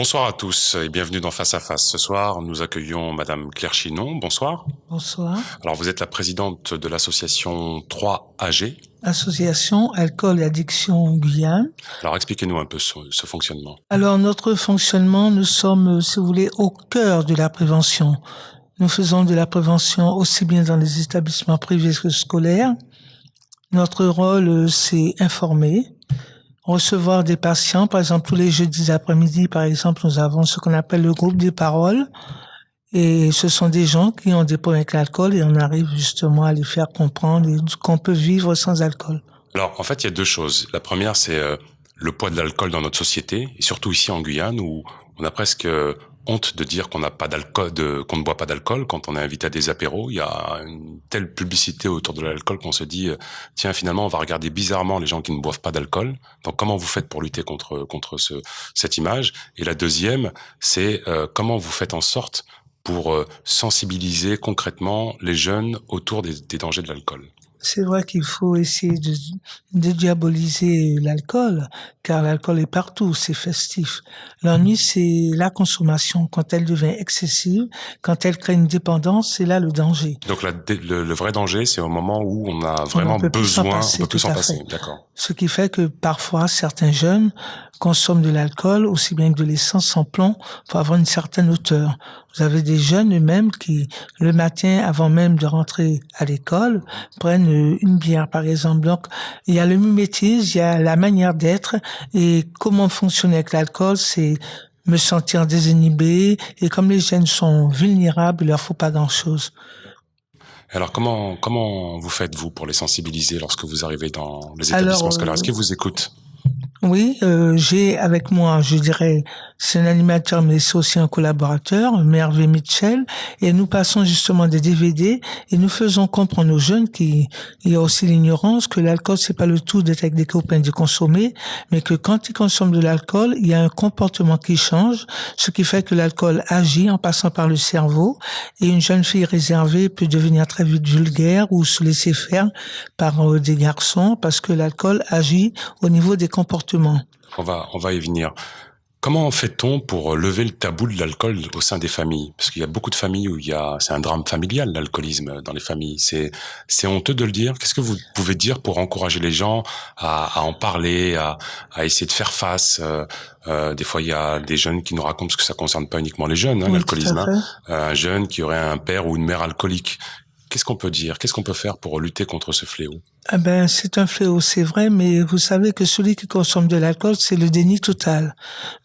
Bonsoir à tous et bienvenue dans Face à Face. Ce soir, nous accueillons Madame Claire Chinon. Bonsoir. Bonsoir. Alors, vous êtes la présidente de l'association 3AG. Association Alcool et Addiction en Guyane. Alors, expliquez-nous un peu ce fonctionnement. Alors, notre fonctionnement, nous sommes, si vous voulez, au cœur de la prévention. Nous faisons de la prévention aussi bien dans les établissements privés que scolaires. Notre rôle, c'est informer, recevoir des patients. Par exemple, tous les jeudis après-midi, par exemple, nous avons ce qu'on appelle le groupe des paroles. Et ce sont des gens qui ont des problèmes avec l'alcool et on arrive justement à les faire comprendre qu'on peut vivre sans alcool. Alors, en fait, il y a deux choses. La première, c'est le poids de l'alcool dans notre société, et surtout ici en Guyane, où on a presque honte de dire qu'on n'a pas d'alcool, qu'on ne boit pas d'alcool quand on est invité à des apéros. Il y a une telle publicité autour de l'alcool qu'on se dit tiens, finalement, on va regarder bizarrement les gens qui ne boivent pas d'alcool. Donc, comment vous faites pour lutter contre cette image? Et la deuxième, c'est comment vous faites en sorte pour sensibiliser concrètement les jeunes autour des dangers de l'alcool. C'est vrai qu'il faut essayer de diaboliser l'alcool, car l'alcool est partout, c'est festif. L'ennui, c'est la consommation. Quand elle devient excessive, quand elle crée une dépendance, c'est là le danger. Donc le vrai danger, c'est au moment où on a vraiment besoin, on peut plus s'en passer. D'accord. Ce qui fait que parfois, certains jeunes consomment de l'alcool, aussi bien que de l'essence sans plomb, pour avoir une certaine hauteur. Vous avez des jeunes eux-mêmes qui, le matin, avant même de rentrer à l'école, prennent une bière, par exemple. Donc, il y a le mimétisme, il y a la manière d'être, et comment fonctionner avec l'alcool, c'est me sentir désinhibé, et comme les jeunes sont vulnérables, il leur faut pas grand-chose. Alors, comment vous faites-vous pour les sensibiliser lorsque vous arrivez dans les établissements scolaires? Est-ce qu'ils vous écoutent? Oui, j'ai avec moi, je dirais, c'est un animateur, mais c'est aussi un collaborateur, Mervé Mitchell, et nous passons justement des DVD et nous faisons comprendre aux jeunes qu'il y a aussi l'ignorance, que l'alcool, c'est pas le tout d'être avec des copains de consommer, mais que quand ils consomment de l'alcool, il y a un comportement qui change, ce qui fait que l'alcool agit en passant par le cerveau, et une jeune fille réservée peut devenir très vite vulgaire ou se laisser faire par des garçons, parce que l'alcool agit au niveau des comportements. On va y venir. Comment fait-on pour lever le tabou de l'alcool au sein des familles? Parce qu'il y a beaucoup de familles où c'est un drame familial, l'alcoolisme dans les familles. C'est honteux de le dire. Qu'est-ce que vous pouvez dire pour encourager les gens à en parler, à essayer de faire face? Des fois, il y a des jeunes qui nous racontent, parce que ça concerne pas uniquement les jeunes, Oui, l'alcoolisme. Un jeune qui aurait un père ou une mère alcoolique. Qu'est-ce qu'on peut dire? Qu'est-ce qu'on peut faire pour lutter contre ce fléau? C'est un fléau, c'est vrai, mais vous savez que celui qui consomme de l'alcool, c'est le déni total.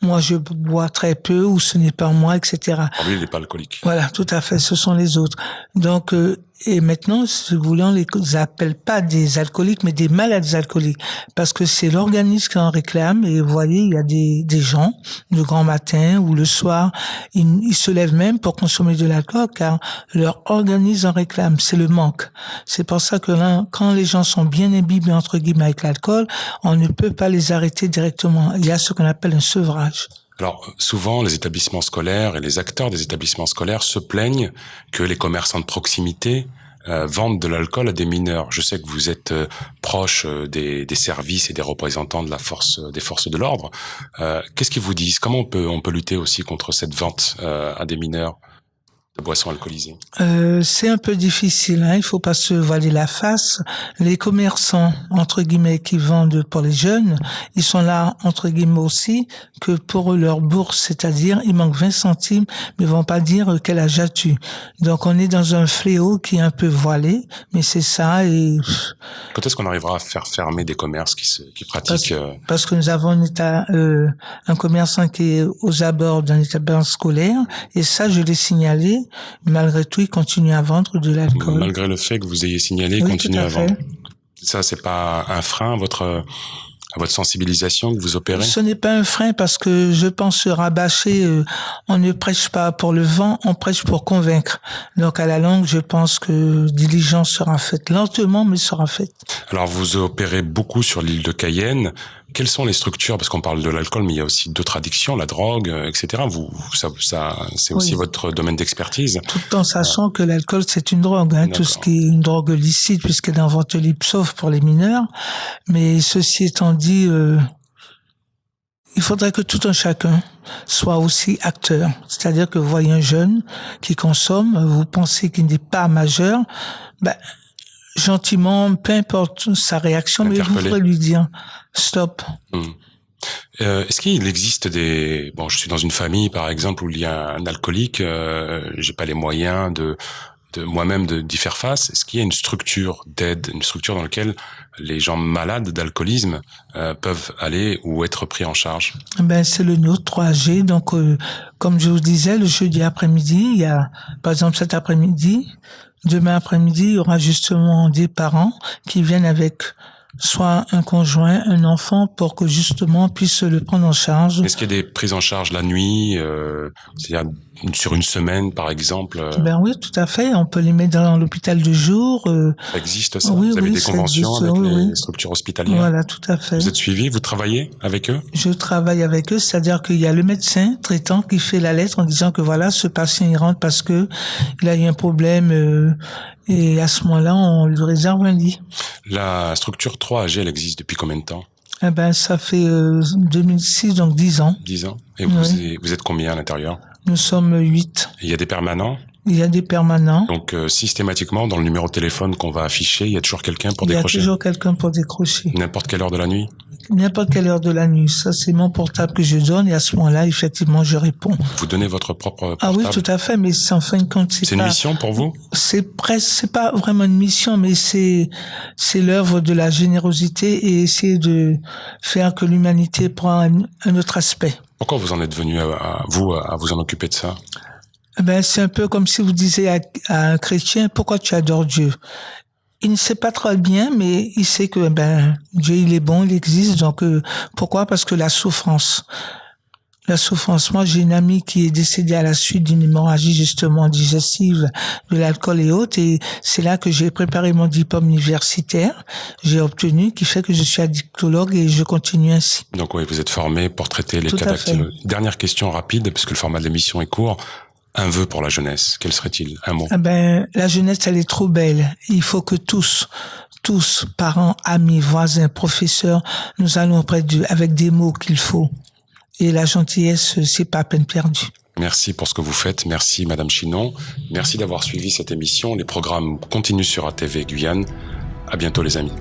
Moi, je bois très peu, ou ce n'est pas moi, etc. Lui, il n'est pas alcoolique. Voilà, tout à fait, ce sont les autres. Donc, et maintenant, si vous voulez, on les appelle pas des alcooliques, mais des malades alcooliques, parce que c'est l'organisme qui en réclame. Et vous voyez, il y a des gens, le grand matin ou le soir, ils se lèvent même pour consommer de l'alcool, car leur organisme en réclame. C'est le manque. C'est pour ça que là, quand les gens sont bien imbibés, entre guillemets, avec l'alcool, on ne peut pas les arrêter directement. Il y a ce qu'on appelle un sevrage. Alors, souvent, les établissements scolaires et les acteurs des établissements scolaires se plaignent que les commerçants de proximité vendent de l'alcool à des mineurs. Je sais que vous êtes proche des services et des représentants de des forces de l'ordre. Qu'est-ce qu'ils vous disent? Comment on peut lutter aussi contre cette vente à des mineurs de boissons alcoolisées? C'est un peu difficile, hein. Il faut pas se voiler la face. Les commerçants, entre guillemets, qui vendent pour les jeunes, ils sont là, entre guillemets aussi, que pour eux, leur bourse, c'est-à-dire, il manque 20 centimes, mais ils vont pas dire quel âge as-tu. Donc, on est dans un fléau qui est un peu voilé, mais c'est ça. Et quand est-ce qu'on arrivera à faire fermer des commerces qui pratiquent parce que nous avons un commerçant qui est aux abords d'un établissement scolaire, et ça, je l'ai signalé. Malgré tout, il continue à vendre de l'alcool. Malgré le fait que vous ayez signalé, il continue à vendre. Ça, c'est pas un frein à votre sensibilisation que vous opérez? Ce n'est pas un frein, parce que je pense rabâcher, on ne prêche pas pour le vent, on prêche pour convaincre. Donc à la longue, je pense que diligence sera faite, lentement, mais sera faite. Alors vous opérez beaucoup sur l'île de Cayenne. Quelles sont les structures? Parce qu'on parle de l'alcool, mais il y a aussi d'autres addictions, la drogue, etc. C'est aussi votre domaine d'expertise. Tout en sachant que l'alcool, c'est une drogue, hein, tout ce qui est une drogue licite, puisqu'elle est en vente libre, sauf pour les mineurs. Mais ceci étant dit, il faudrait que tout un chacun soit aussi acteur. C'est-à-dire que vous voyez un jeune qui consomme, vous pensez qu'il n'est pas majeur, gentiment, peu importe sa réaction, mais vous pourrez lui dire stop. Est-ce qu'il existe je suis dans une famille par exemple où il y a un alcoolique, j'ai pas les moyens de moi-même d'y faire face. Est-ce qu'il y a une structure d'aide, une structure dans laquelle les gens malades d'alcoolisme peuvent aller ou être pris en charge? C'est le nôtre 3G. Donc, comme je vous disais, le jeudi après-midi, il y a, par exemple, cet après-midi, demain après-midi, il y aura justement des parents qui viennent avec soit un conjoint, un enfant, pour que justement on puisse le prendre en charge. Est-ce qu'il y a des prises en charge la nuit, c'est-à-dire sur une semaine par exemple? Oui, tout à fait. On peut les mettre dans l'hôpital de jour. Ça existe ça? Oui, vous avez des ça conventions existe, avec les structures hospitalières? Voilà, tout à fait. Vous êtes suivi, vous travaillez avec eux? Je travaille avec eux, c'est-à-dire qu'il y a le médecin traitant qui fait la lettre en disant que voilà, ce patient il rentre parce que il a eu un problème et à ce moment-là, on lui réserve un lit. La structure 3AG, elle existe depuis combien de temps? Ça fait 2006, donc 10 ans. 10 ans. Et Oui. vous êtes combien à l'intérieur? Nous sommes 8. Il y a des permanents? Il y a des permanents. Donc systématiquement, dans le numéro de téléphone qu'on va afficher, il y a toujours quelqu'un pour décrocher? Il y a toujours quelqu'un pour décrocher. N'importe quelle heure de la nuit? N'importe quelle heure de la nuit. Ça, c'est mon portable que je donne et à ce moment-là, effectivement, je réponds. Vous donnez votre propre portable? Ah oui, tout à fait, mais en fin de compte, c'est une mission pour vous? C'est pas vraiment une mission, mais c'est l'œuvre de la générosité et essayer de faire que l'humanité prend un autre aspect. Pourquoi vous en êtes venu à vous en occuper de ça? C'est un peu comme si vous disiez à un chrétien, pourquoi tu adores Dieu? Il ne sait pas très bien, mais il sait que Dieu il est bon, il existe. Donc pourquoi? Parce que la souffrance. Moi, j'ai une amie qui est décédée à la suite d'une hémorragie justement digestive, de l'alcool et autres, et c'est là que j'ai préparé mon diplôme universitaire. J'ai obtenu, qui fait que je suis addictologue et je continue ainsi. Donc oui, vous êtes formé pour traiter les cas d'actilo. Dernière question rapide, parce que le format de l'émission est court. Un vœu pour la jeunesse, quel serait-il? Un mot. La jeunesse, elle est trop belle. Il faut que tous, parents, amis, voisins, professeurs, nous allons auprès d'eux avec des mots qu'il faut. Et la gentillesse, c'est pas peine perdue. Merci pour ce que vous faites. Merci, Madame Chinon. Merci d'avoir suivi cette émission. Les programmes continuent sur ATV Guyane. À bientôt, les amis.